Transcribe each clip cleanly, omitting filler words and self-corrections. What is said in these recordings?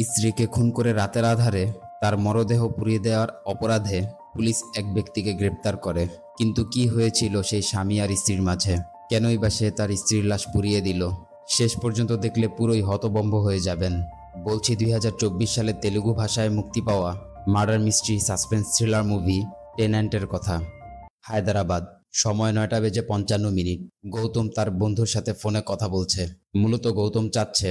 স্ত্রীকে খুন করে রাতের আধারে তার মরদেহ পুড়িয়ে দেওয়ার অপরাধে পুলিশ এক ব্যক্তিকে গ্রেপ্তার করে। কিন্তু কি হয়েছিল সেই স্বামী আর স্ত্রীর মাঝে? কেনই বা সে তার স্ত্রীর লাশ পুড়িয়ে দিল? শেষ পর্যন্ত দেখলে পুরোই হতভম্ব হয়ে যাবেন। বলছি 2024 সালে তেলুগু ভাষায় মুক্তি পাওয়া murder mystery suspense thriller movie টেন্যান্টের কথা। হায়দ্রাবাদ, সময় 9:55। গৌতম তার বন্ধুর সাথে ফোনে কথা বলছে। মূলত গৌতম চাচ্ছে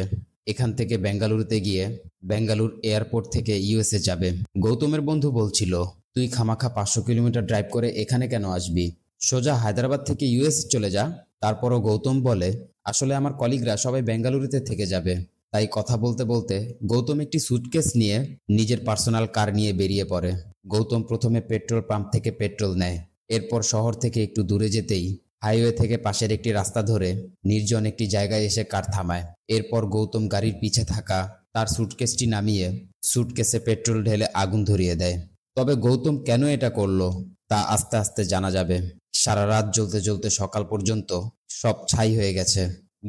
এখান থেকে বেঙ্গালুরুতে গিয়ে বেঙ্গালুরু এয়ারপোর্ট থেকে ইউএসএ যাবে। গৌতমের বন্ধু বলছিল, তুই খামাখা 500 কিলোমিটার ড্রাইভ করে এখানে কেন আসবি? সোজা হায়দ্রাবাদ থেকে ইউএসএ চলে যা। তারপরও গৌতম বলে, আসলে আমার কলিগরা সবাই বেঙ্গালুরুতে থেকে যাবে। তাই কথা বলতে বলতে গৌতম একটি সুটকেস নিয়ে নিজের পার্সোনাল কার নিয়ে বেরিয়ে পড়ে। গৌতম প্রথমে পেট্রোল পাম্প থেকে পেট্রোল নেয়। এরপর শহর থেকে একটু দূরে যেতেই হাইওয়ে থেকে পাশের একটি রাস্তা ধরে নির্জন একটি জায়গায় এসে কার থামায়। এরপর গৌতম গাড়ির পিছে থাকা তার সুটকেসটি নামিয়ে সুটকেসে পেট্রোল ঢেলে আগুন ধরিয়ে দেয়। তবে গৌতম কেন এটা করলো তা আস্তে আস্তে জানা যাবে। সারা রাত জ্বলতে জ্বলতে সকাল পর্যন্ত সব ছাই হয়ে গেছে।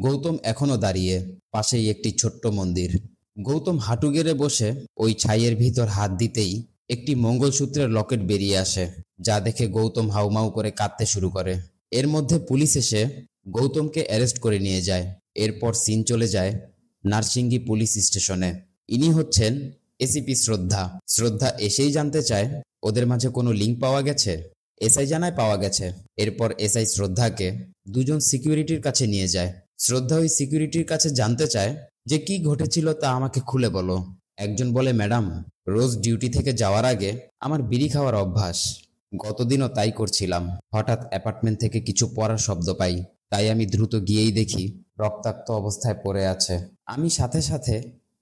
গৌতম এখনো দাঁড়িয়ে, পাশেই একটি ছোট্ট মন্দির। গৌতম হাঁটু গেড়ে বসে ওই ছাইয়ের ভিতর হাত দিতেই একটি মঙ্গলসূত্রের লকেট বেরিয়ে আসে, যা দেখে গৌতম হাউমাউ করে কাঁদতে শুরু করে। এর মধ্যে পুলিশ এসে গৌতমকে অ্যারেস্ট করে নিয়ে যায়। এরপর সিন চলে যায় নার্সিংগি পুলিশ স্টেশনে। ইনি হচ্ছেন এসিপি শ্রদ্ধা। শ্রদ্ধা এসেই জানতে চায় ওদের মাঝে কোনো লিঙ্ক পাওয়া গেছে। এসআই জানায় পাওয়া গেছে। এরপর এসআই শ্রদ্ধাকে দুজন সিকিউরিটির কাছে নিয়ে যায়। শ্রদ্ধা ওই সিকিউরিটির কাছে জানতে চায় যে কি ঘটেছিল তা আমাকে খুলে বলো। একজন বলে, ম্যাডাম, রোজ ডিউটি থেকে যাওয়ার আগে আমার বিড়ি খাওয়ার অভ্যাস। গতদিনও তাই করছিলাম। হঠাৎ অ্যাপার্টমেন্ট থেকে কিছু পড়ার শব্দ পাই। তাই আমি দ্রুত গিয়েই দেখি রক্তাক্ত অবস্থায় পড়ে আছে। আমি সাথে সাথে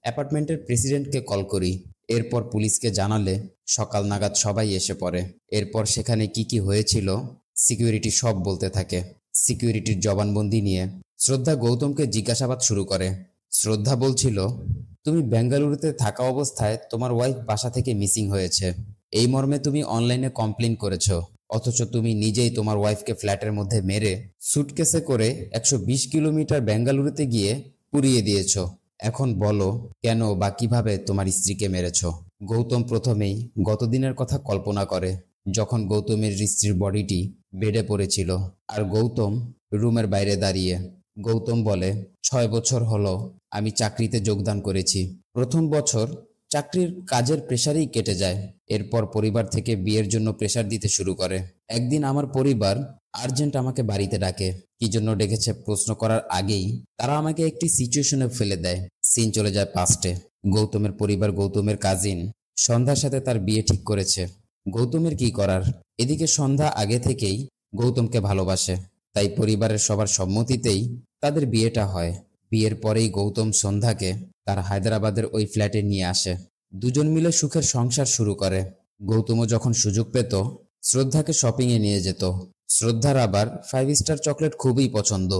অ্যাপার্টমেন্টের প্রেসিডেন্টকে কল করি। এরপর পুলিশকে জানালে সকাল নাগাদ সবাই এসে পড়ে। এরপর সেখানে কি হয়েছিল সিকিউরিটি সব বলতে থাকে। সিকিউরিটির জবানবন্দি নিয়ে শ্রদ্ধা গৌতমকে জিজ্ঞাসাবাদ শুরু করে। শ্রদ্ধা বলছিল, তুমি বেঙ্গালুরুতে থাকা অবস্থায় তোমার ওয়াইফ বাসা থেকে মিসিং হয়েছে। এই মর্মে তুমি অনলাইনে কমপ্লেন করেছো, অথচ তুমি নিজেই তোমার ওয়াইফকে ফ্ল্যাটের মধ্যে মেরে সুটকেসে করে 120 কিলোমিটার বেঙ্গালুরুতে গিয়ে পুড়িয়ে দিয়েছো। এখন বলো কেন বা কিভাবে তোমার স্ত্রীকে মেরেছো? গৌতম প্রথমেই গতদিনের কথা কল্পনা করে, যখন গৌতমের স্ত্রীর বডিটি বেডে পড়েছিল আর গৌতম রুমের বাইরে দাঁড়িয়ে। গৌতম বলে, 6 বছর হলো আমি চাকরিতে যোগদান করেছি। প্রথম বছর চাকরির কাজের প্রেশারেই কেটে যায়। এরপর পরিবার থেকে বিয়ের জন্য প্রেশার দিতে শুরু করে। একদিন আমার পরিবার আর্জেন্ট আমাকে বাড়িতে ডাকে। কি জন্য ডেকেছে প্রশ্ন করার আগেই তারা আমাকে একটি সিচুয়েশনে ফেলে দেয়। সিন চলে যায় পাস্টে। গৌতমের পরিবার গৌতমের কাজিন সন্ধ্যার সাথে তার বিয়ে ঠিক করেছে। গৌতমের কি করার? এদিকে সন্ধ্যা আগে থেকেই গৌতমকে ভালোবাসে, তাই পরিবারের সবার সম্মতিতেই তাদের বিয়েটা হয়। বিয়ের পরেই গৌতম সন্ধ্যাকে তার হায়দ্রাবাদের ওই ফ্ল্যাটে নিয়ে আসে। দুজন মিলে সুখের সংসার শুরু করে। গৌতমও যখন সুযোগ পেত শ্রদ্ধাকে শপিংয়ে নিয়ে যেত। শ্রদ্ধার আবার 5 স্টার চকলেট খুবই পছন্দ,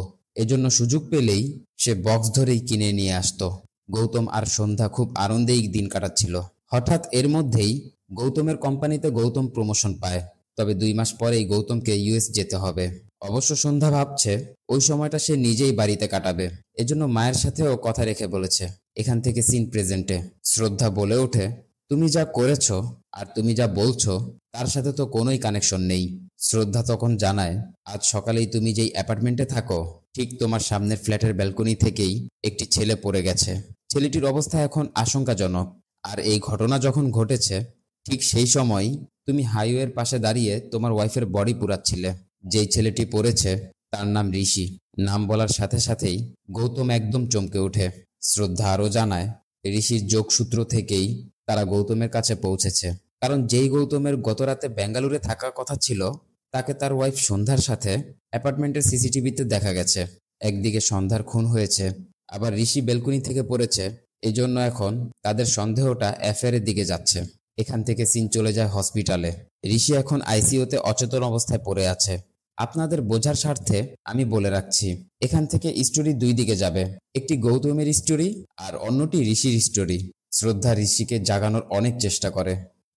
এজন্য সুযোগ পেলেই সে বক্স ধরেই কিনে নিয়ে আসতো। গৌতম আর সন্ধ্যা খুব আনন্দেই দিন কাটাচ্ছিল। হঠাৎ এর মধ্যেই গৌতমের কোম্পানিতে গৌতম প্রমোশন পায়। তবে 2 মাস পরেই গৌতমকে ইউএস যেতে হবে। অবশ্য সন্ধ্যা ভাবছে ওই সময়টা সে নিজেই বাড়িতে কাটাবে, এজন্য মায়ের সাথেও কথা রেখে বলেছে। এখান থেকে সিন প্রেজেন্টে। শ্রদ্ধা বলে ওঠে, তুমি যা করেছো আর তুমি যা বলছো তার সাথে তো কোনোই কানেকশন নেই। শ্রদ্ধা তখন জানায়, আজ সকালেই তুমি যেই অ্যাপার্টমেন্টে থাকো ঠিক তোমার সামনের ফ্ল্যাটের ব্যালকনি থেকেই একটি ছেলে পড়ে গেছে। ছেলেটির অবস্থা এখন আশঙ্কাজনক। আর এই ঘটনা যখন ঘটেছে ঠিক সেই সময় তুমি হাইওয়ের পাশে দাঁড়িয়ে তোমার ওয়াইফের বডি পুড়াচ্ছিলে। যেই ছেলেটি পড়েছে তার নাম ঋষি। নাম বলার সাথে সাথেই গৌতম একদম চমকে ওঠে। শ্রদ্ধা আরও জানায়, ঋষির যোগসূত্র থেকেই তারা গৌতমের কাছে পৌঁছেছে। কারণ যেই গৌতমের গতরাতে বেঙ্গালুরুতে থাকার কথা ছিল তাকে তার ওয়াইফ সন্ধ্যার সাথে অ্যাপার্টমেন্টের সিসিটিভিতে দেখা গেছে। একদিকে সন্ধ্যার খুন হয়েছে, আবার ঋষি বেলকুনি থেকে পড়েছে। এজন্য এখন তাদের সন্দেহটা অ্যাফেয়ারের দিকে যাচ্ছে। এখান থেকে সিন চলে যায় হসপিটালে। ঋষি এখন আইসিইউতে অচেতন অবস্থায় পড়ে আছে। আপনাদের বোঝার স্বার্থে আমি বলে রাখছি, এখান থেকে স্টোরি 2 দিকে যাবে। একটি গৌতমের স্টোরি আর অন্যটি ঋষির স্টোরি। শ্রদ্ধা ঋষিকে জাগানোর অনেক চেষ্টা করে,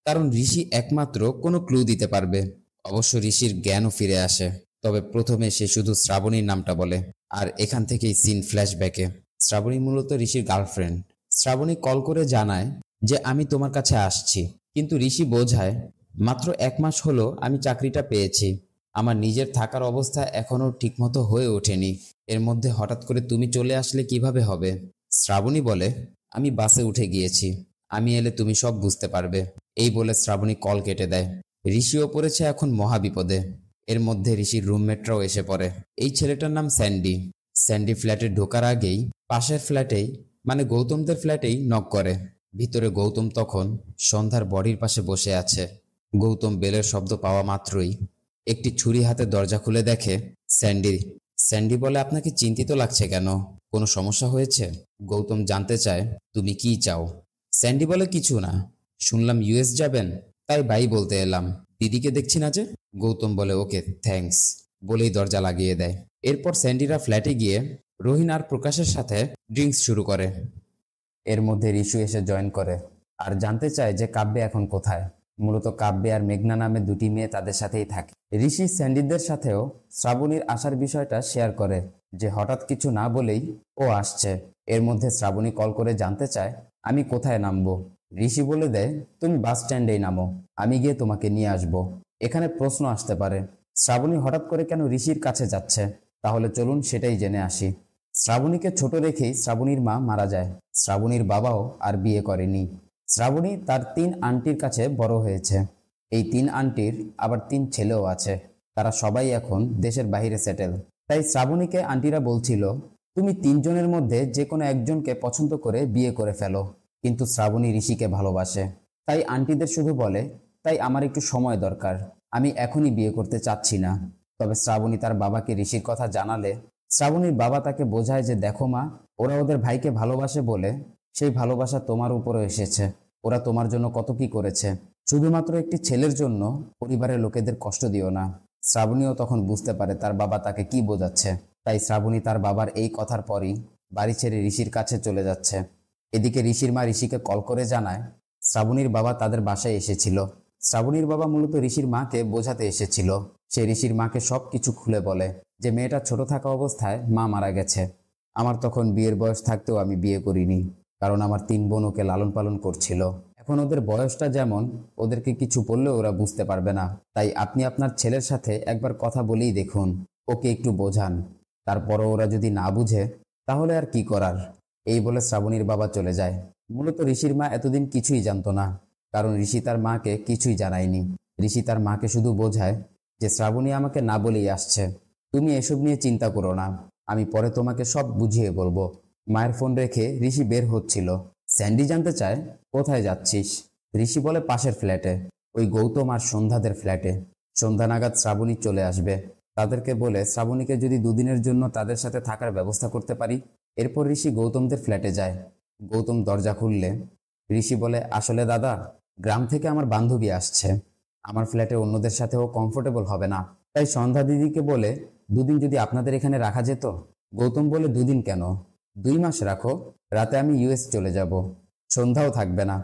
কারণ ঋষি একমাত্র কোনো ক্লু দিতে পারবে। অবশ্য ঋষির জ্ঞানও ফিরে আসে। তবে প্রথমে সে শুধু শ্রাবণীর নামটা বলে। আর এখান থেকেই সিন ফ্ল্যাশব্যাকে। শ্রাবণী মূলত ঋষির গার্লফ্রেন্ড। শ্রাবণী কল করে জানায় যে আমি তোমার কাছে আসছি, কিন্তু ঋষি বোঝায় মাত্র 1 মাস হলো আমি চাকরিটা পেয়েছি, আমার নিজের থাকার অবস্থা এখনো ঠিকমতো হয়ে ওঠেনি, এর মধ্যে হঠাৎ করে তুমি চলে আসলে কিভাবে হবে। শ্রাবণী বলে আমি বাসে উঠে গিয়েছি, আমি এলে তুমি সব বুঝতে পারবে। এই বলে শ্রাবণী কল কেটে দেয়। ঋষিও পড়েছে এখন মহাবিপদে। এর মধ্যে ঋষির রুমমেটরাও এসে পড়ে। এই ছেলেটার নাম স্যান্ডি। স্যান্ডি ফ্ল্যাটে ঢোকার আগেই পাশের ফ্ল্যাটেই মানে গৌতমদের ফ্ল্যাটেই নক করে। ভিতরে গৌতম তখন সন্ধ্যার বডির পাশে বসে আছে। গৌতম বেলের শব্দ পাওয়া মাত্রই একটি ছুরি হাতে দরজা খুলে দেখে স্যান্ডি। স্যান্ডি বলে আপনাকে চিন্তিত লাগছে কেন, কোনো সমস্যা হয়েছে? গৌতম জানতে চায় তুমি কি চাও। স্যান্ডি বলে কিছু না, শুনলাম ইউএস যাবেন, তাই বাই বলতে এলাম, দিদিকে দেখছি না যে। গৌতম বলে ওকে থ্যাঙ্কস বলেই দরজা লাগিয়ে দেয়। এরপর স্যান্ডিরা ফ্ল্যাটে গিয়ে রহিন আর প্রকাশের সাথে ড্রিঙ্কস শুরু করে। এর মধ্যে রিশু এসে জয়েন করে আর জানতে চায় যে কাব্যে এখন কোথায়। মূলত কাব্যে আর মেঘনা নামে দুটি মেয়ে তাদের সাথেই থাকে। ঋষি স্যান্ডিদের সাথেও শ্রাবণীর আসার বিষয়টা শেয়ার করে যে হঠাৎ কিছু না বলেই ও আসছে। এর মধ্যে শ্রাবণী কল করে জানতে চায় আমি কোথায় নামবো। ঋষি বলে দেয় তুমি বাস স্ট্যান্ডেই নামো, আমি গিয়ে তোমাকে নিয়ে আসবো। এখানে প্রশ্ন আসতে পারে শ্রাবণী হঠাৎ করে কেন ঋষির কাছে যাচ্ছে, তাহলে চলুন সেটাই জেনে আসি। শ্রাবণীকে ছোট রেখেই শ্রাবণীর মা মারা যায়। শ্রাবণীর বাবাও আর বিয়ে করেনি। শ্রাবণী তার 3 আন্টির কাছে বড় হয়েছে। এই 3 আন্টির আবার 3 ছেলেও আছে, তারা সবাই এখন দেশের বাইরে সেটেল। তাই শ্রাবণীকে আন্টিরা বলছিল তুমি 3 জনের মধ্যে যে কোনো একজনকে পছন্দ করে বিয়ে করে ফেলো। কিন্তু শ্রাবণী ঋষিকে ভালোবাসে, তাই আন্টিদের শুধু বলে তাই আমার একটু সময় দরকার, আমি এখনই বিয়ে করতে চাচ্ছি না। তবে শ্রাবণী তার বাবাকে ঋষির কথা জানালে শ্রাবণীর বাবা তাকে বোঝায় যে দেখো মা, ওরা ওদের ভাইকে ভালোবাসে বলে সেই ভালোবাসা তোমার উপরও এসেছে, ওরা তোমার জন্য কত কি করেছে, শুধুমাত্র একটি ছেলের জন্য পরিবারের লোকেদের কষ্ট দিও না। শ্রাবণীও তখন বুঝতে পারে তার বাবা তাকে কি বোঝাচ্ছে। তাই শ্রাবণী তার বাবার এই কথার পরই বাড়ি ছেড়ে ঋষির কাছে চলে যাচ্ছে। এদিকে ঋষির মা ঋষিকে কল করে জানায় শ্রাবণীর বাবা তাদের বাসায় এসেছিল। শ্রাবণীর বাবা মূলত ঋষির মাকে বোঝাতে এসেছিল। সে ঋষির মাকে সবকিছু খুলে বলে যে মেয়েটা ছোট থাকা অবস্থায় মা মারা গেছে, আমার তখন বিয়ের বয়স থাকতেও আমি বিয়ে করিনি, কারণ আমার 3 বোন ওকে লালন পালন করছিল। এখন ওদের বয়সটা যেমন, ওদেরকে কিছু বললেও ওরা বুঝতে পারবে না। তাই আপনি আপনার ছেলের সাথে একবার কথা বলেই দেখুন, ওকে একটু বোঝান, তারপরও ওরা যদি না বুঝে তাহলে আর কি করার। এই বলে শ্রাবণীর বাবা চলে যায়। মূলত ঋষির মা এতদিন কিছুই জানতো না, কারণ ঋষি তার মাকে কিছুই জানায়নি। ঋষি তার মাকে শুধু বোঝায় যে শ্রাবণী আমাকে না বলেই আসছে, তুমি এসব নিয়ে চিন্তা করো না, আমি পরে তোমাকে সব বুঝিয়ে বলবো। মায়ের ফোন রেখে ঋষি বের হচ্ছিল। স্যান্ডি জানতে চায় কোথায় যাচ্ছিস। ঋষি বলে পাশের ফ্ল্যাটে, ওই গৌতম আর সন্ধ্যাদের ফ্ল্যাটে। সন্ধ্যা নাগাদ শ্রাবণী চলে আসবে। তাদেরকে বলে শ্রাবণীকে যদি 2 দিনের জন্য তাদের সাথে থাকার ব্যবস্থা করতে পারি। এরপর ঋষি গৌতমদের ফ্ল্যাটে যায়। গৌতম দরজা খুললে ঋষি বলে আসলে দাদা, গ্রাম থেকে আমার বান্ধবী আসছে, আমার ফ্ল্যাটে অন্যদের সাথেও কমফোর্টেবল হবে না, তাই সন্ধ্যা দিদিকে বলে 2 দিন যদি আপনাদের এখানে রাখা যেত। গৌতম বলে 2 দিন কেন, 2 মাস রাখো, রাতে আমি ইউএস চলে যাব, সন্ধ্যাও থাকবে না,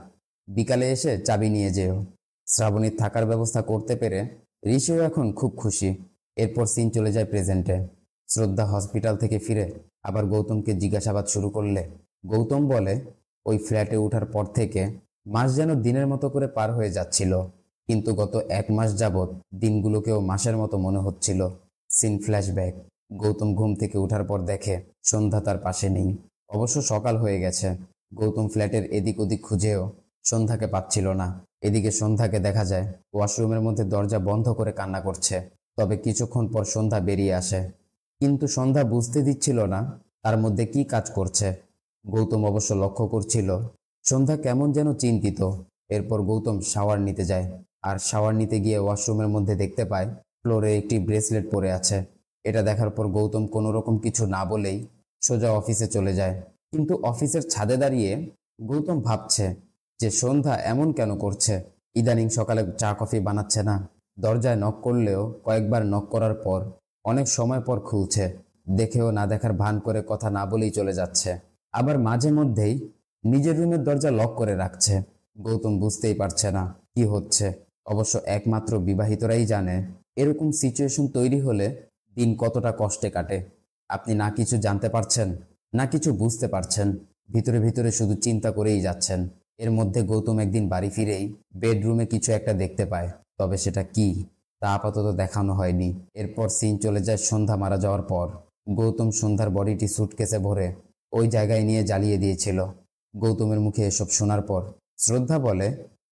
বিকালে এসে চাবি নিয়ে যেও। শ্রাবণীর থাকার ব্যবস্থা করতে পেরে ঋষিও এখন খুব খুশি। এরপর সিন চলে যায় প্রেজেন্টে। শ্রদ্ধা হসপিটাল থেকে ফিরে আবার গৌতমকে জিজ্ঞাসাবাদ শুরু করলে গৌতম বলে ওই ফ্ল্যাটে ওঠার পর থেকে মাস যেন দিনের মতো করে পার হয়ে যাচ্ছিল, কিন্তু গত 1 মাস যাবৎ দিনগুলোকেও মাসের মতো মনে হচ্ছিল। Scene flashback. গৌতম ঘুম থেকে ওঠার পর দেখে সন্ধ্যা তার পাশে নেই। অবশ্য সকাল হয়ে গেছে। গৌতম ফ্ল্যাটের এদিক ওদিক খুঁজেও সন্ধ্যাকে পাচ্ছিল না। এদিকে সন্ধ্যাকে দেখা যায় ওয়াশরুমের মধ্যে দরজা বন্ধ করে কান্না করছে। তবে কিছুক্ষণ পর সন্ধ্যা বেরিয়ে আসে, কিন্তু সন্ধ্যা বুঝতে দিচ্ছিল না তার মধ্যে কি কাজ করছে। গৌতম অবশ্য লক্ষ্য করছিল সন্ধ্যা কেমন যেন চিন্তিত। এরপর গৌতম শাওয়ার নিতে যায়, আর শাওয়ার নিতে গিয়ে ওয়াশরুমের মধ্যে দেখতে পায় ফ্লোরে একটি ব্রেসলেট পরে আছে। এটা দেখার পর গৌতম কোনো রকম কিছু না বলেই সোজা অফিসে চলে যায়। কিন্তু অফিসের ছাদে দাঁড়িয়ে গৌতম ভাবছে যে সন্ধ্যা এমন কেন করছে, ইদানিং সকালে চা কফি বানাচ্ছে না, দরজায় নক করলেও কয়েকবার নক করার পর অনেক সময় পর খুলছে, দেখেও না দেখার ভান করে কথা না বলেই চলে যাচ্ছে, আবার মাঝে মধ্যেই নিজের রুমের দরজা লক করে রাখছে। গৌতম বুঝতেই পারছে না কি হচ্ছে। অবশ্য একমাত্র বিবাহিতরাই জানে এরকম সিচুয়েশন তৈরি হলে দিন কতটা কষ্টে কাটে। আপনি না কিছু জানতে পারছেন না কিছু বুঝতে পারছেন, ভিতরে ভিতরে শুধু চিন্তা করেই যাচ্ছেন। এর মধ্যে গৌতম একদিন বাড়ি ফিরেই বেডরুমে কিছু একটা দেখতে পায়, তবে সেটা কি তা আপাতত দেখানো হয়নি। এরপর সিন চলে যায় সন্ধ্যা মারা যাওয়ার পর। গৌতম সন্ধ্যার বডিটি সুটকেসে ভরে ওই জায়গায় নিয়ে জ্বালিয়ে দিয়েছিল। গৌতমের মুখে এসব শোনার পর শ্রদ্ধা বলে,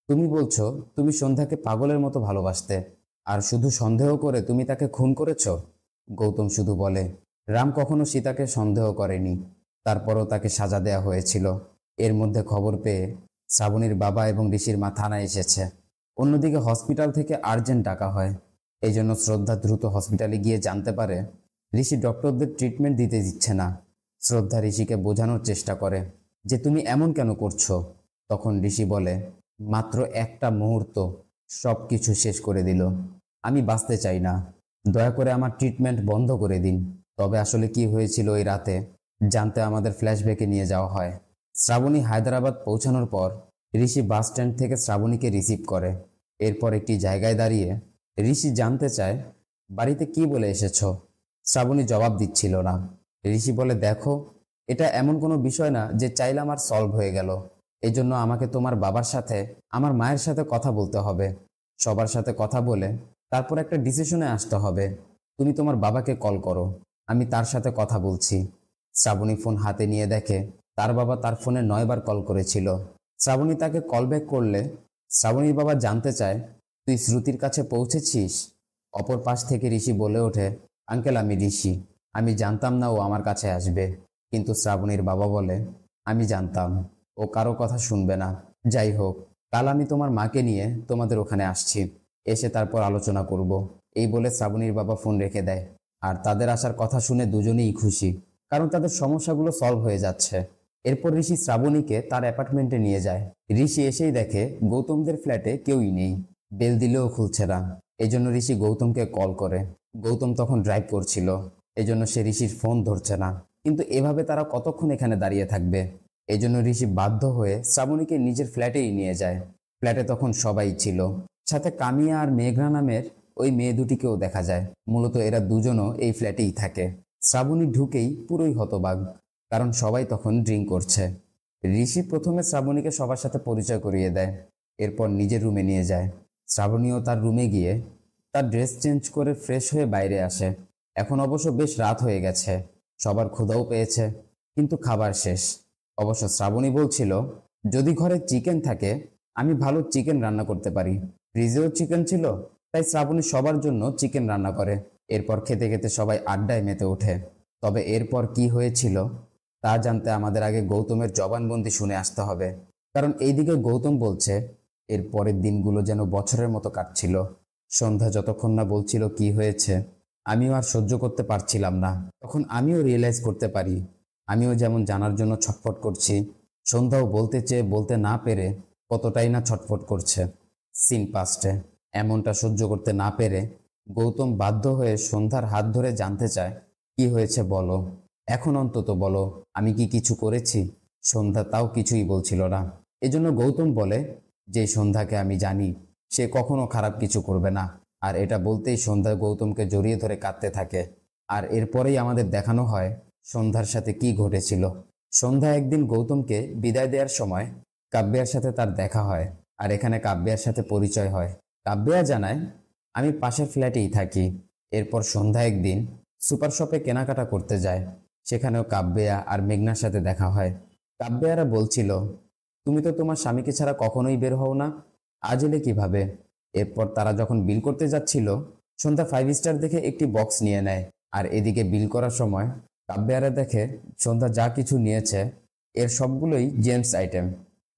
তুমি বলছো তুমি সন্ধ্যাকে পাগলের মতো ভালোবাসতে, আর শুধু সন্দেহ করে তুমি তাকে খুন করেছ? গৌতম শুধু বলে, রাম কখনো সীতাকে সন্দেহ করেনি, তারপরও তাকে সাজা দেয়া হয়েছিল। এর মধ্যে খবর পেয়ে শ্রাবণীর বাবা এবং ঋষির মা থানায় এসেছে। অন্যদিকে হসপিটাল থেকে আর্জেন্ট ডাকা হয়। এই জন্য শ্রদ্ধা দ্রুত হসপিটালে গিয়ে জানতে পারে ঋষি ডক্টরদের ট্রিটমেন্ট দিতে দিচ্ছে না। শ্রদ্ধা ঋষিকে বোঝানোর চেষ্টা করে যে তুমি এমন কেন করছো। তখন ঋষি বলে, মাত্র একটা মুহূর্ত সব কিছু শেষ করে দিল। আমি বাঁচতে চাই না, দয়া করে আমার ট্রিটমেন্ট বন্ধ করে দিন। তবে আসলে কি হয়েছিল ওই রাতে জানতে আমাদের ফ্ল্যাশব্যাকে নিয়ে যাওয়া হয়। শ্রাবণী হায়দ্রাবাদ পৌঁছানোর পর ঋষি বাস স্ট্যান্ড থেকে শ্রাবণীকে রিসিভ করে। এরপর একটি জায়গায় দাঁড়িয়ে ঋষি জানতে চায়, বাড়িতে কি বলে এসেছ? শ্রাবণী জবাব দিচ্ছিল না। ঋষি বলে, দেখো, এটা এমন কোনো বিষয় না যে চাইলাম আর সলভ হয়ে গেল। এই জন্য আমাকে তোমার বাবার সাথে, আমার মায়ের সাথে কথা বলতে হবে, সবার সাথে কথা বলে তারপর একটা ডিসিশনে আসতে হবে। তুমি তোমার বাবাকে কল করো, আমি তার সাথে কথা বলছি। শ্রাবণী ফোন হাতে নিয়ে দেখে তার বাবা তার ফোনে 9 বার কল করেছিল। শ্রাবণী তাকে কল ব্যাক করলে শ্রাবণীর বাবা জানতে চায়, তুই শ্রুতির কাছে পৌঁছেছিস? অপর পাশ থেকে ঋষি বলে ওঠে, আঙ্কেল আমি ঋষি, আমি জানতাম না ও আমার কাছে আসবে। কিন্তু শ্রাবণীর বাবা বলে, আমি জানতাম ও কারো কথা শুনবে না। যাই হোক, কাল আমি তোমার মাকে নিয়ে তোমাদের ওখানে আসছি, এসে তারপর আলোচনা করব। এই বলে শ্রাবণীর বাবা ফোন রেখে দেয়। আর তাদের আসার কথা শুনে দুজনেই খুশি, কারণ তাদের সমস্যাগুলো সলভ হয়ে যাচ্ছে। এরপর ঋষি শ্রাবণীকে তার অ্যাপার্টমেন্টে নিয়ে যায়। ঋষি এসেই দেখে গৌতমদের ফ্ল্যাটে কেউই নেই, বেল দিলেও খুলছে না। এজন্য ঋষি গৌতমকে কল করে। গৌতম তখন ড্রাইভ করছিল, এজন্য সে ঋষির ফোন ধরছে না। কিন্তু এভাবে তারা কতক্ষণ এখানে দাঁড়িয়ে থাকবে? এজন্য ঋষি বাধ্য হয়ে শ্রাবণীকে নিজের ফ্ল্যাটেই নিয়ে যায়। ফ্ল্যাটে তখন সবাই ছিল, সাথে কামিয়া আর মেঘনা নামের ওই মেয়ে দুটিকেও দেখা যায়। মূলত এরা দুজনও এই ফ্ল্যাটেই থাকে। শ্রাবণী ঢুকেই পুরোই হতবাক, কারণ সবাই তখন ড্রিঙ্ক করছে। ঋষি প্রথমে শ্রাবণীকে সবার সাথে পরিচয় করিয়ে দেয়, এরপর নিজের রুমে নিয়ে যায়। শ্রাবণীও তার রুমে গিয়ে তার ড্রেস চেঞ্জ করে ফ্রেশ হয়ে বাইরে আসে। এখন অবশ্য বেশ রাত হয়ে গেছে, সবার ক্ষুধাও পেয়েছে, কিন্তু খাবার শেষ। অবশ্য শ্রাবণী বলছিল, যদি ঘরে চিকেন থাকে আমি ভালো চিকেন রান্না করতে পারি। ফ্রিজেও চিকেন ছিল, তাই শ্রাবণী সবার জন্য চিকেন রান্না করে। এরপর খেতে খেতে সবাই আড্ডায় মেতে ওঠে। তবে এরপর কি হয়েছিল তা জানতে আমাদের আগে গৌতমের জবানবন্দি শুনে আসতে হবে। কারণ এইদিকে গৌতম বলছে, এর পরের দিনগুলো যেন বছরের মতো কাটছিল। সন্ধ্যা যতক্ষণ না বলছিল কি হয়েছে, আমিও আর সহ্য করতে পারছিলাম না। তখন আমিও রিয়েলাইজ করতে পারি, আমিও যেমন জানার জন্য ছটফট করছি, সন্ধ্যাও বলতে চেয়ে বলতে না পেরে কতটাই না ছটফট করছে। সিন পাস্টে এমনটা সহ্য করতে না পেরে গৌতম বাধ্য হয়ে সন্ধ্যার হাত ধরে জানতে চায়, কি হয়েছে বলো, এখন অন্তত বলো, আমি কি কিছু করেছি? সন্ধ্যা তাও কিছুই বলছিল না। এজন্য গৌতম বলে যে সন্ধ্যাকে আমি জানি, সে কখনো খারাপ কিছু করবে না। আর এটা বলতেই সন্ধ্যা গৌতমকে জড়িয়ে ধরে কাঁদতে থাকে। আর এরপরেই আমাদের দেখানো হয় সন্ধ্যার সাথে কি ঘটেছিল। সন্ধ্যা একদিন গৌতমকে বিদায় দেওয়ার সময় কাব্যার সাথে তার দেখা হয়, আর এখানে কাব্যার সাথে পরিচয় হয়। কাব্যা জানায়, আমি পাশের ফ্ল্যাটেই থাকি। এরপর সন্ধ্যা একদিন সুপার শপে কেনাকাটা করতে যায়, সেখানেও কাব্যা আর মেঘনার সাথে দেখা হয়। কাব্যারা বলছিল, তুমি তো তোমার স্বামীকে ছাড়া কখনোই বের হও না, আজ এলে কিভাবে? এরপর তারা যখন বিল করতে যাচ্ছিল, সন্ধ্যা 5 স্টার দেখে একটি বক্স নিয়ে নেয়। আর এদিকে বিল করার সময় কাব্যারা দেখে সন্ধ্যা যা কিছু নিয়েছে এর সবগুলোই জেন্টস আইটেম,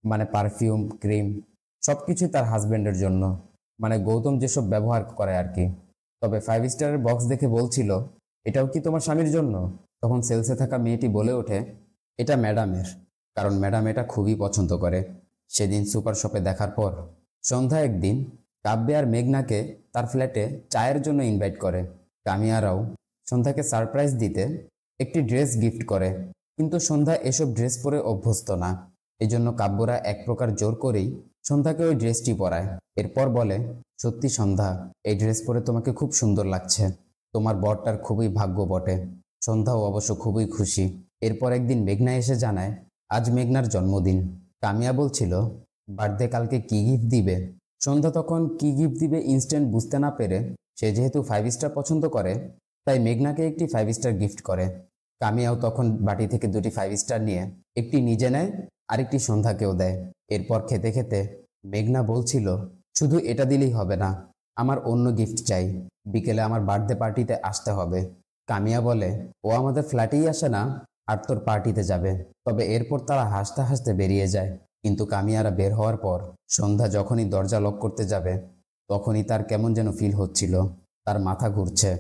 মানে পারফিউম, ক্রিম, সবকিছুই তার হাজবেন্ডের জন্য, মানে গৌতম যেসব ব্যবহার করে আর কি। তবে 5 স্টারের বক্স দেখে বলছিল, এটাও কি তোমার স্বামীর জন্য? তখন সেলসে থাকা মেয়েটি বলে ওঠে, এটা ম্যাডামের, কারণ ম্যাডাম এটা খুবই পছন্দ করে। সেদিন সুপার শপে দেখার পর সন্ধ্যা একদিন কাব্যা আর মেঘনাকে তার ফ্ল্যাটে চায়ের জন্য ইনভাইট করে। কামিয়ারাও সন্ধ্যাকে সারপ্রাইজ দিতে একটি ড্রেস গিফট করে, কিন্তু সন্ধ্যা এসব ড্রেস পরে অভ্যস্ত না। এজন্য কাব্যরা এক প্রকার জোর করেই সন্ধ্যাকে ওই ড্রেসটি পরায়। এরপর বলে, সত্যি সন্ধ্যা, এই ড্রেস পরে তোমাকে খুব সুন্দর লাগছে, তোমার বরটার খুবই ভাগ্য বটে। সন্ধ্যাও অবশ্য খুবই খুশি। এরপর একদিন মেঘনা এসে জানায়, আজ মেঘনার জন্মদিন। কামিয়া বলছিল বার্থডে কালকে কি গিফট দিবে। সন্ধ্যা তখন কি গিফট দিবে ইনস্ট্যান্ট বুঝতে না পেরে, সে যেহেতু 5 স্টার পছন্দ করে তাই মেঘনাকে একটি 5 স্টার গিফট করে। কামিয়াও তখন বাটি থেকে দুটি 5 স্টার নিয়ে একটি নিজে নেয়, আরেকটি সন্ধ্যাকেও দেয়। এরপর খেতে খেতে মেঘনা বলছিল, শুধু এটা দিলেই হবে না, আমার অন্য গিফট চাই, বিকেলে আমার বার্থডে পার্টিতে আসতে হবে। কামিয়া বলে, ও আমাদের ফ্ল্যাটেই আসে না আর তোর পার্টিতে যাবে। তবে এরপর তারা হাসতে হাসতে বেরিয়ে যায়। কিন্তু কামিয়ারা বের হওয়ার পর সন্ধ্যা যখনই দরজা লক করতে যাবে তখনই তার কেমন যেন ফিল হচ্ছিল। তার মাথা ঘুরছে,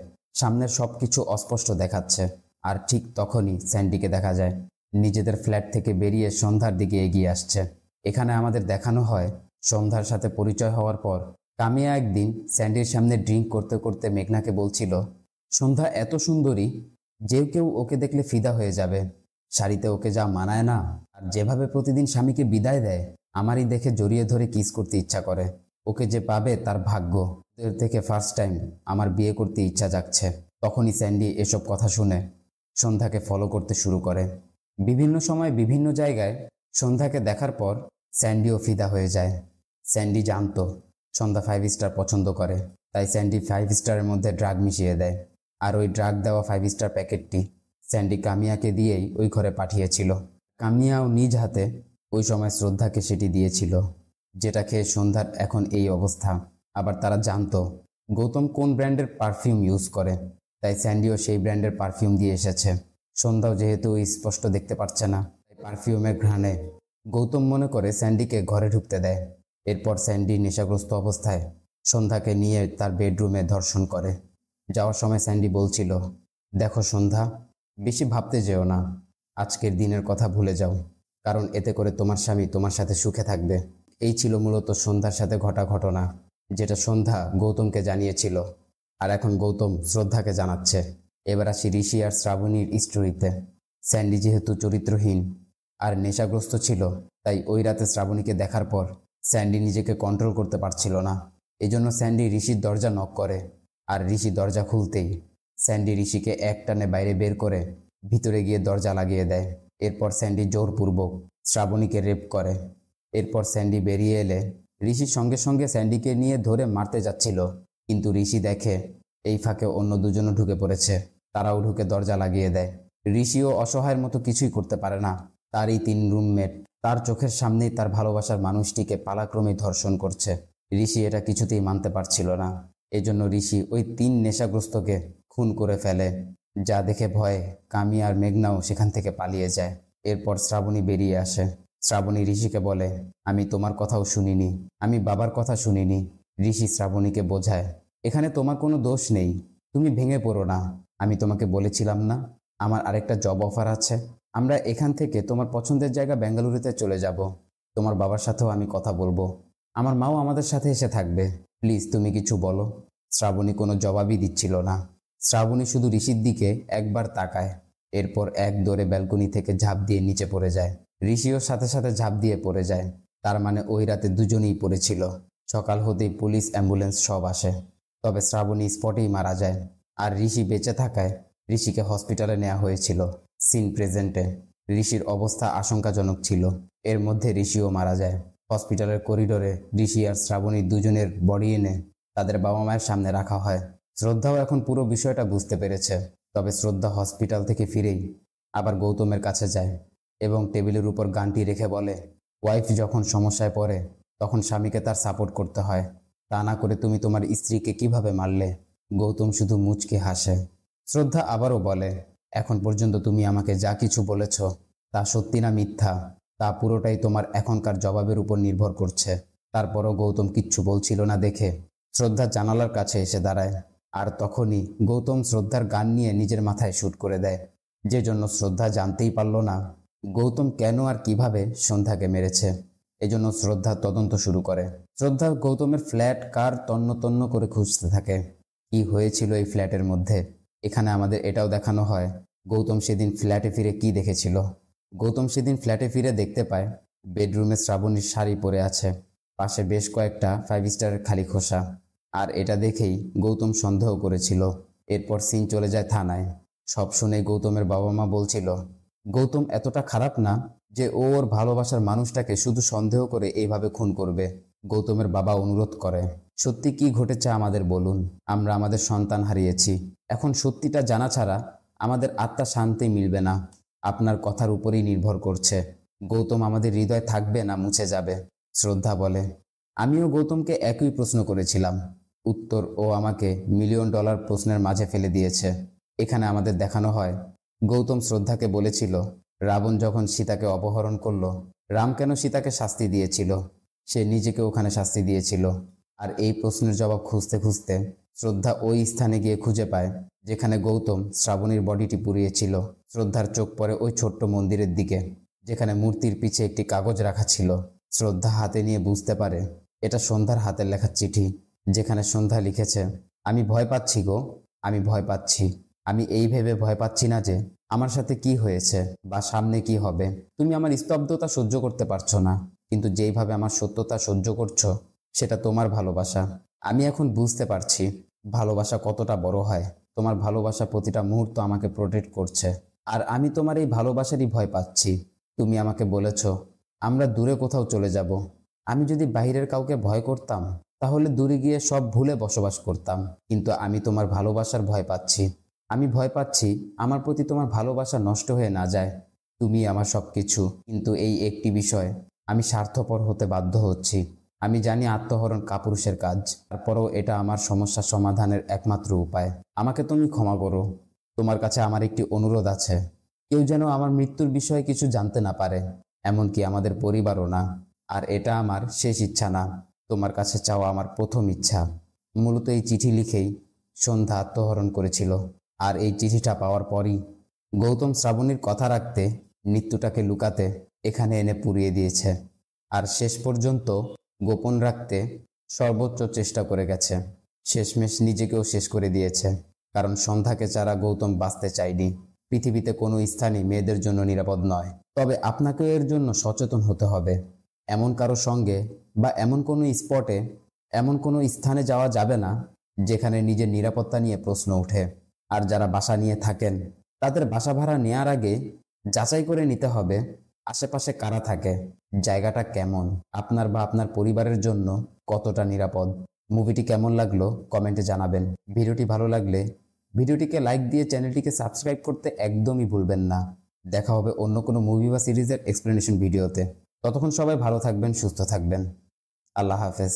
সামনের সবকিছু অস্পষ্ট দেখাচ্ছে। আর ঠিক তখনই স্যান্ডিকে দেখা যায় নিজেদের ফ্ল্যাট থেকে বেরিয়ে সন্ধ্যার দিকে এগিয়ে আসছে। এখানে আমাদের দেখানো হয় সন্ধ্যার সাথে পরিচয় হওয়ার পর কামিয়া একদিন স্যান্ডির সামনে ড্রিঙ্ক করতে করতে মেঘনাকে বলছিল, সন্ধ্যা এত সুন্দরী, যে কেউ ওকে দেখলে ফিদা হয়ে যাবে। শাড়িতে ওকে যা মানায় না, আর যেভাবে প্রতিদিন স্বামীকে বিদায় দেয়, আমারই দেখে জড়িয়ে ধরে কিস করতে ইচ্ছা করে। ওকে যে পাবে তার ভাগ্য। এর থেকে ফার্স্ট টাইম আমার বিয়ে করতে ইচ্ছা জাগছে। তখনই স্যান্ডি এসব কথা শুনে সন্ধ্যাকে ফলো করতে শুরু করে। বিভিন্ন সময় বিভিন্ন জায়গায় সন্ধ্যাকে দেখার পর স্যান্ডিও ফিদা হয়ে যায়। স্যান্ডি জানতো সন্ধ্যা 5 স্টার পছন্দ করে, তাই স্যান্ডি 5 স্টারের মধ্যে ড্রাগ মিশিয়ে দেয়। আর ওই ড্রাগ দেওয়া 5 স্টার প্যাকেটটি স্যান্ডি কামিয়াকে দিয়েই ওই ঘরে পাঠিয়েছিল। কামিয়াও নিজ হাতে ওই সময় শ্রদ্ধাকে সেটি দিয়েছিল, যেটা খেয়ে সন্ধ্যার এখন এই অবস্থা। আবার তারা জানতো গৌতম কোন ব্র্যান্ডের পারফিউম ইউজ করে, তাই স্যান্ডিও সেই ব্র্যান্ডের পারফিউম দিয়ে এসেছে। সন্ধ্যাও যেহেতু স্পষ্ট দেখতে পারছে না, তাই পারফিউমের ঘ্রাণে গৌতম মনে করে স্যান্ডিকে ঘরে ঢুকতে দেয়। এরপর স্যান্ডি নেশাগ্রস্ত অবস্থায় সন্ধ্যাকে নিয়ে তার বেডরুমে ধর্ষণ করে। যাওয়ার সময় স্যান্ডি বলছিল, দেখো সন্ধ্যা, বেশি ভাবতে যেও না, আজকের দিনের কথা ভুলে যাও, কারণ এতে করে তোমার স্বামী তোমার সাথে সুখে থাকবে। এই ছিল মূলত সন্ধ্যার সাথে ঘটা ঘটনা, যেটা সন্ধ্যা গৌতমকে জানিয়েছিল, আর এখন গৌতম শ্রদ্ধাকে জানাচ্ছে। এবার আসি ঋষি আর শ্রাবণীর স্টোরিতে। স্যান্ডি যেহেতু চরিত্রহীন আর নেশাগ্রস্ত ছিল, তাই ওই রাতে শ্রাবণীকে দেখার পর স্যান্ডি নিজেকে কন্ট্রোল করতে পারছিল না। এজন্য স্যান্ডি ঋষির দরজা নক করে, আর ঋষি দরজা খুলতেই স্যান্ডি ঋষিকে একটানে বাইরে বের করে ভিতরে গিয়ে দরজা লাগিয়ে দেয়। এরপর স্যান্ডি জোরপূর্বক শ্রাবণীকে রেপ করে। এরপর স্যান্ডি বেরিয়ে এলে ঋষির সঙ্গে সঙ্গে স্যান্ডিকে নিয়ে ধরে মারতে যাচ্ছিল, কিন্তু ঋষি দেখে এই ফাঁকে অন্য দুজনও ঢুকে পড়েছে। তারাও ঢুকে দরজা লাগিয়ে দেয়। ঋষিও অসহায়ের মতো কিছুই করতে পারে না। তারই 3 রুমমেট তার চোখের সামনেই তার ভালোবাসার মানুষটিকে পালাক্রমে ধর্ষণ করছে। ঋষি এটা কিছুতেই মানতে পারছিল না। এজন্য ঋষি ওই 3 নেশাগ্রস্তকে খুন করে ফেলে, যা দেখে ভয়ে কামিয়া আর মেঘনাও সেখান থেকে পালিয়ে যায়। এরপর শ্রাবণী বেরিয়ে আসে। শ্রাবণী ঋষিকে বলে, আমি তোমার কথাও শুনিনি, আমি বাবার কথা শুনিনি। ঋষি শ্রাবণীকে বোঝায়, এখানে তোমার কোনো দোষ নেই, তুমি ভেঙে পড়ো না। আমি তোমাকে বলেছিলাম না আমার আরেকটা জব অফার আছে, আমরা এখান থেকে তোমার পছন্দের জায়গা বেঙ্গালুরুতে চলে যাব। তোমার বাবার সাথেও আমি কথা বলবো, আমার মাও আমাদের সাথে এসে থাকবে, প্লিজ তুমি কিছু বলো। শ্রাবণী কোনো জবাবই দিচ্ছিল না। শ্রাবণী শুধু ঋষির দিকে একবার তাকায়, এরপর এক দৌড়ে ব্যালকনি থেকে ঝাঁপ দিয়ে নিচে পড়ে যায়। ঋষিও সাথে সাথে ঝাঁপ দিয়ে পড়ে যায়। তার মানে ওই রাতে দুজনেই পড়েছিল। সকাল হতেই পুলিশ, অ্যাম্বুলেন্স সব আসে, তবে শ্রাবণী স্পটেই মারা যায়। আর ঋষি বেঁচে থাকায় ঋষিকে হসপিটালে নেওয়া হয়েছিল। সিন প্রেজেন্টে ঋষির অবস্থা আশঙ্কাজনক ছিল। এর মধ্যে ঋষিও মারা যায়। হসপিটালের করিডোরে ঋষি আর শ্রাবণীর দুজনের বডি এনে তাদের বাবা মায়ের সামনে রাখা হয়। শ্রদ্ধাও এখন পুরো বিষয়টা বুঝতে পেরেছে। তবে শ্রদ্ধা হসপিটাল থেকে ফিরেই আবার গৌতমের কাছে যায় এবং টেবিলের উপর গানটি রেখে বলে, ওয়াইফ যখন সমস্যায় পড়ে তখন স্বামীকে তার সাপোর্ট করতে হয়, তা না করে তুমি তোমার স্ত্রীকে কিভাবে মারলে। গৌতম শুধু মুচকে হাসে। শ্রদ্ধা আবারও বলে, এখন পর্যন্ত তুমি আমাকে যা কিছু বলেছ তা সত্যি না মিথ্যা, তা পুরোটাই তোমার এখনকার জবাবের উপর নির্ভর করছে। তারপরও গৌতম কিচ্ছু বলছিল না দেখে শ্রদ্ধা জানালার কাছে এসে দাঁড়ায়। আর তখনই গৌতম শ্রদ্ধার গান নিয়ে নিজের মাথায় শুট করে দেয়, যে জন্য শ্রদ্ধা জানতেই পারল না গৌতম কেন আর কিভাবে সন্ধ্যাকে মেরেছে। এজন্য শ্রদ্ধা তদন্ত শুরু করে। শ্রদ্ধা গৌতমের ফ্ল্যাট কার তন্ন তন্ন করে খুঁজতে থাকে, কি হয়েছিল এই ফ্ল্যাটের মধ্যে। এখানে আমাদের এটাও দেখানো হয় গৌতম সেদিন ফ্ল্যাটে ফিরে কি দেখেছিল। গৌতম সেদিন ফ্ল্যাটে ফিরে দেখতে পায় বেডরুমে শ্রাবণীর শাড়ি পরে আছে, পাশে বেশ কয়েকটা 5 স্টারের খালি খোসা। আর এটা দেখেই গৌতম সন্দেহ করেছিল। এরপর সিন চলে যায় থানায়। সব শুনে গৌতমের বাবা মা বলছিল, গৌতম এতটা খারাপ না, যে ওর ভালোবাসার মানুষটাকে শুধু সন্দেহ করে এইভাবে খুন করবে। গৌতমের বাবা অনুরোধ করে, সত্যি কি ঘটেছে আমাদের বলুন। আমরা আমাদের সন্তান হারিয়েছি, এখন সত্যিটা জানা ছাড়া আমাদের আত্মা শান্তি মিলবে না। আপনার কথার উপরেই নির্ভর করছে গৌতম আমাদের হৃদয় থাকবে না মুছে যাবে। শ্রদ্ধা বলে, আমিও গৌতমকে একই প্রশ্ন করেছিলাম। উত্তর ও আমাকে $1,000,000 প্রশ্নের মাঝে ফেলে দিয়েছে। এখানে আমাদের দেখানো হয় গৌতম শ্রদ্ধাকে বলেছিল, রাবণ যখন সীতাকে অপহরণ করলো, রাম কেন সীতাকে শাস্তি দিয়েছিল? সে নিজেকে ওখানে শাস্তি দিয়েছিল। আর এই প্রশ্নের জবাব খুঁজতে খুঁজতে শ্রদ্ধা ওই স্থানে গিয়ে খুঁজে পায় যেখানে গৌতম শ্রাবণীর বডিটি পুড়িয়েছিল। শ্রদ্ধার চোখ পড়ে ওই ছোট্ট মন্দিরের দিকে যেখানে মূর্তির পিছে একটি কাগজ রাখা ছিল। শ্রদ্ধা হাতে নিয়ে বুঝতে পারে এটা সন্ধ্যার হাতের লেখা চিঠি, যেখানে সন্ধ্যা লিখেছে, আমি ভয় পাচ্ছি গো, আমি ভয় পাচ্ছি। আমি এই ভেবে ভয় পাচ্ছি না যে আমার সাথে কি হয়েছে বা সামনে কি হবে। তুমি আমার স্তব্ধতা সহ্য করতে পারছো না, কিন্তু যেইভাবে আমার সত্যতা সহ্য করছো সেটা তোমার ভালোবাসা। আমি এখন বুঝতে পারছি ভালোবাসা কতটা বড় হয়। তোমার ভালোবাসা প্রতিটা মুহূর্ত আমাকে প্রোটেক্ট করছে, আর আমি তোমার এই ভালোবাসারই ভয় পাচ্ছি। তুমি আমাকে বলেছ আমরা দূরে কোথাও চলে যাব। আমি যদি বাইরের কাউকে ভয় করতাম তাহলে দূরে গিয়ে সব ভুলে বসবাস করতাম, কিন্তু আমি তোমার ভালোবাসার ভয় পাচ্ছি। আমি ভয় পাচ্ছি আমার প্রতি তোমার ভালোবাসা নষ্ট হয়ে না যায়। তুমি আমার সবকিছু, কিন্তু এই একটি বিষয় আমি স্বার্থপর হতে বাধ্য হচ্ছি। আমি জানি আত্মহরণ কাপুরুষের কাজ, তারপরেও এটা আমার সমস্যা সমাধানের একমাত্র উপায়। আমাকে তুমি ক্ষমা করো। তোমার কাছে আমার একটি অনুরোধ আছে, কেউ যেন আমার মৃত্যুর বিষয়ে কিছু জানতে না পারে, এমনকি আমাদের পরিবারও না। আর এটা আমার শেষ ইচ্ছা না, তোমার কাছে চাওয়া আমার প্রথম ইচ্ছা। মূলত এই চিঠি লিখেই সন্ধ্যা আত্মহরণ করেছিল, আর এই চিঠিটা পাওয়ার পরই গৌতম শ্রাবণীর কথা রাখতে, মৃত্যুটাকে লুকাতে এখানে এনে পুড়িয়ে দিয়েছে। আর শেষ পর্যন্ত গোপন রাখতে সর্বোচ্চ চেষ্টা করে গেছে। শেষমেশ নিজেকেও শেষ করে দিয়েছে, কারণ সন্ধ্যাকে ছাড়া গৌতম বাঁচতে চায়নি। পৃথিবীতে কোনো স্থানই মেয়েদের জন্য নিরাপদ নয়, তবে আপনাকেও এর জন্য সচেতন হতে হবে। এমন কারো সঙ্গে বা এমন কোনো স্পটে, এমন কোনো স্থানে যাওয়া যাবে না যেখানে নিজের নিরাপত্তা নিয়ে প্রশ্ন ওঠে। আর যারা বাসা নিয়ে থাকেন তাদের বাসা ভাড়া নেওয়ার আগে যাচাই করে নিতে হবে আশেপাশে কারা থাকে, জায়গাটা কেমন, আপনার বা আপনার পরিবারের জন্য কতটা নিরাপদ। মুভিটি কেমন লাগলো কমেন্টে জানাবেন। ভিডিওটি ভালো লাগলে ভিডিওটিকে লাইক দিয়ে চ্যানেলটিকে সাবস্ক্রাইব করতে একদমই ভুলবেন না। দেখা হবে অন্য কোনো মুভি বা সিরিজের এক্সপ্লেনেশন ভিডিওতে। ততক্ষণ সবাই ভালো থাকবেন, সুস্থ থাকবেন। আল্লাহ হাফেজ।